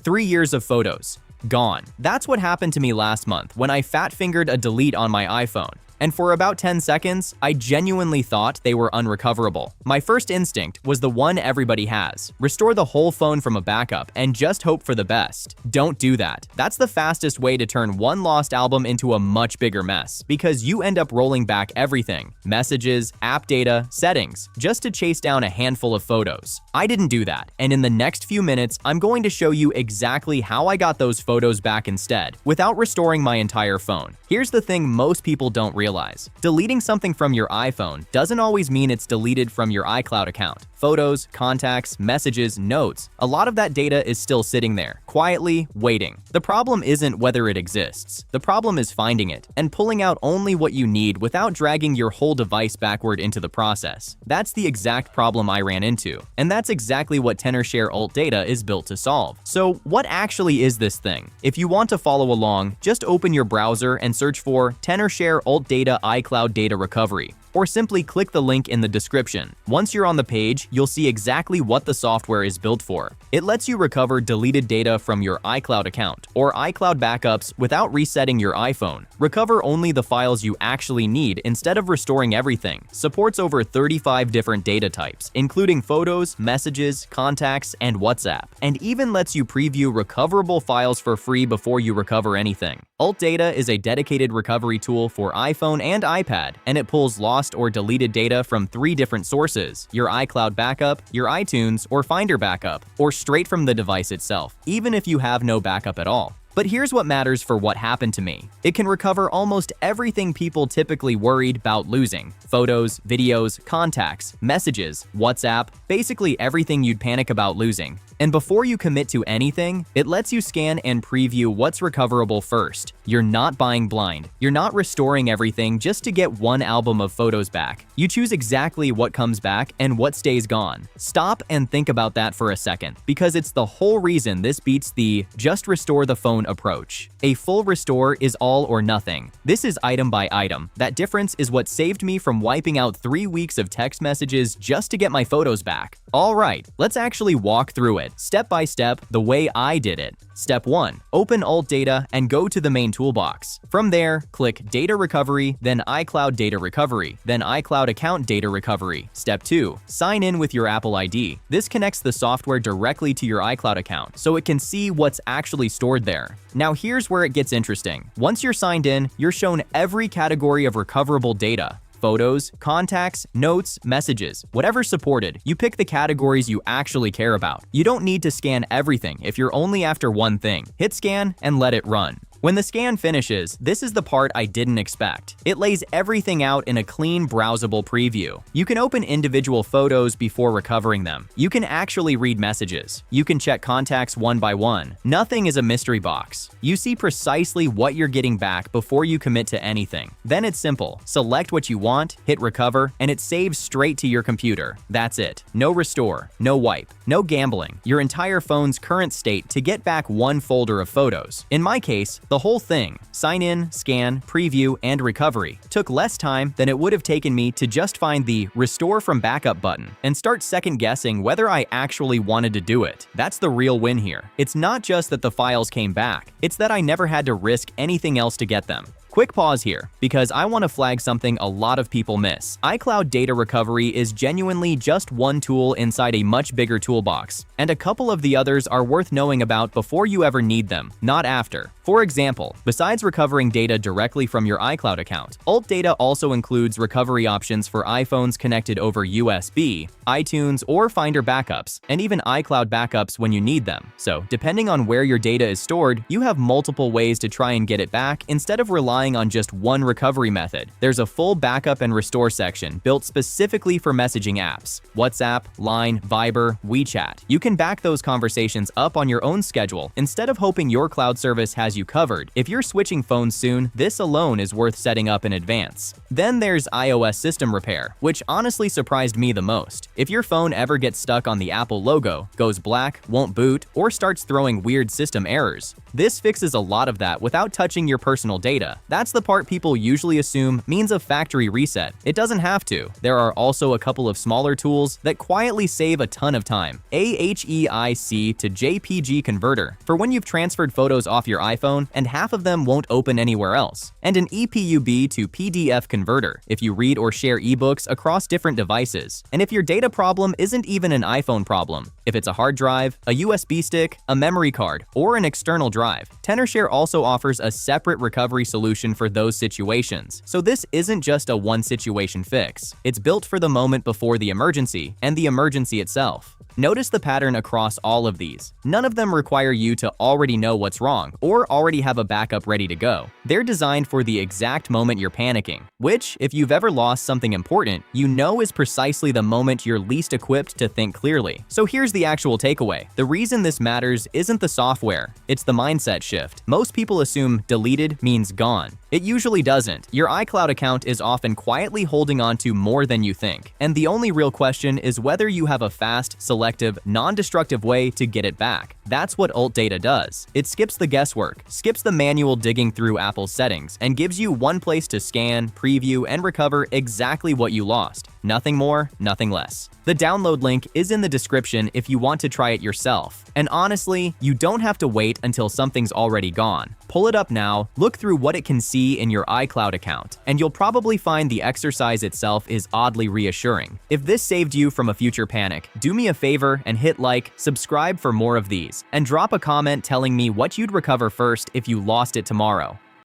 3 years of photos. Gone. That's what happened to me last month when I fat-fingered a delete on my iPhone. And for about 10 seconds, I genuinely thought they were unrecoverable. My first instinct was the one everybody has: restore the whole phone from a backup and just hope for the best. Don't do that. That's the fastest way to turn one lost album into a much bigger mess, because you end up rolling back everything: messages, app data, settings, just to chase down a handful of photos. I didn't do that, and in the next few minutes, I'm going to show you exactly how I got those photos back instead, without restoring my entire phone. Here's the thing most people don't realize. Deleting something from your iPhone doesn't always mean it's deleted from your iCloud account. Photos, contacts, messages, notes, a lot of that data is still sitting there, quietly waiting. The problem isn't whether it exists. The problem is finding it and pulling out only what you need without dragging your whole device backward into the process. That's the exact problem I ran into, and that's exactly what Tenorshare UltData is built to solve. So what actually is this thing? If you want to follow along, just open your browser and search for Tenorshare UltData iCloud Data Recovery, or simply click the link in the description. Once you're on the page, you'll see exactly what the software is built for. It lets you recover deleted data from your iCloud account or iCloud backups without resetting your iPhone. Recover only the files you actually need instead of restoring everything. Supports over 35 different data types, including photos, messages, contacts, and WhatsApp, and even lets you preview recoverable files for free before you recover anything. UltData is a dedicated recovery tool for iPhone and iPad, and it pulls lost or deleted data from 3 different sources: your iCloud backup, your iTunes or Finder backup, or straight from the device itself, even if you have no backup at all. But here's what matters for what happened to me. It can recover almost everything people typically worried about losing: photos, videos, contacts, messages, WhatsApp, basically everything you'd panic about losing. And before you commit to anything, it lets you scan and preview what's recoverable first. You're not buying blind. You're not restoring everything just to get one album of photos back. You choose exactly what comes back and what stays gone. Stop and think about that for a second, because it's the whole reason this beats the just restore the phone approach. A full restore is all or nothing. This is item by item. That difference is what saved me from wiping out 3 weeks of text messages just to get my photos back. All right, let's actually walk through it, step by step, the way I did it. Step 1. Open UltData and go to the main toolbox. From there, click Data Recovery, then iCloud Data Recovery, then iCloud Account Data Recovery. Step 2. Sign in with your Apple ID. This connects the software directly to your iCloud account, so it can see what's actually stored there. Now here's where it gets interesting. Once you're signed in, you're shown every category of recoverable data: photos, contacts, notes, messages, whatever's supported. You pick the categories you actually care about. You don't need to scan everything if you're only after one thing. Hit scan and let it run. When the scan finishes, this is the part I didn't expect. It lays everything out in a clean, browsable preview. You can open individual photos before recovering them. You can actually read messages. You can check contacts one by one. Nothing is a mystery box. You see precisely what you're getting back before you commit to anything. Then it's simple. Select what you want, hit recover, and it saves straight to your computer. That's it. No restore, no wipe, no gambling. Your entire phone's current state to get back one folder of photos. In my case, the whole thing, sign in, scan, preview, and recovery, took less time than it would have taken me to just find the Restore from Backup button and start second-guessing whether I actually wanted to do it. That's the real win here. It's not just that the files came back, it's that I never had to risk anything else to get them. Quick pause here, because I want to flag something a lot of people miss. iCloud Data Recovery is genuinely just one tool inside a much bigger toolbox, and a couple of the others are worth knowing about before you ever need them, not after. For example, besides recovering data directly from your iCloud account, UltData also includes recovery options for iPhones connected over USB, iTunes, or Finder backups, and even iCloud backups when you need them. So, depending on where your data is stored, you have multiple ways to try and get it back instead of relying on just one recovery method. There's a full backup and restore section built specifically for messaging apps: WhatsApp, Line, Viber, WeChat. You can back those conversations up on your own schedule instead of hoping your cloud service has you covered. If you're switching phones soon, this alone is worth setting up in advance. Then there's iOS system repair, which honestly surprised me the most. If your phone ever gets stuck on the Apple logo, goes black, won't boot, or starts throwing weird system errors, this fixes a lot of that without touching your personal data. That's the part people usually assume means a factory reset. It doesn't have to. There are also a couple of smaller tools that quietly save a ton of time. AHEIC to JPG converter, for when you've transferred photos off your iPhone and half of them won't open anywhere else. And an EPUB to PDF converter, if you read or share ebooks across different devices. And if your data problem isn't even an iPhone problem, if it's a hard drive, a USB stick, a memory card, or an external drive, Tenorshare also offers a separate recovery solution for those situations. So this isn't just a one-situation fix. It's built for the moment before the emergency and the emergency itself. Notice the pattern across all of these. None of them require you to already know what's wrong or already have a backup ready to go. They're designed for the exact moment you're panicking, which, if you've ever lost something important, you know is precisely the moment you're least equipped to think clearly. So here's the actual takeaway. The reason this matters isn't the software, it's the mindset shift. Most people assume deleted means gone. It usually doesn't. Your iCloud account is often quietly holding on to more than you think. And the only real question is whether you have a fast, selective, non-destructive way to get it back. That's what UltData does. It skips the guesswork, skips the manual digging through Apple's settings, and gives you one place to scan, preview, and recover exactly what you lost. Nothing more, nothing less. The download link is in the description if you want to try it yourself. And honestly, you don't have to wait until something's already gone. Pull it up now, look through what it can see in your iCloud account, and you'll probably find the exercise itself is oddly reassuring. If this saved you from a future panic, do me a favor and hit like, subscribe for more of these, and drop a comment telling me what you'd recover first if you lost it tomorrow.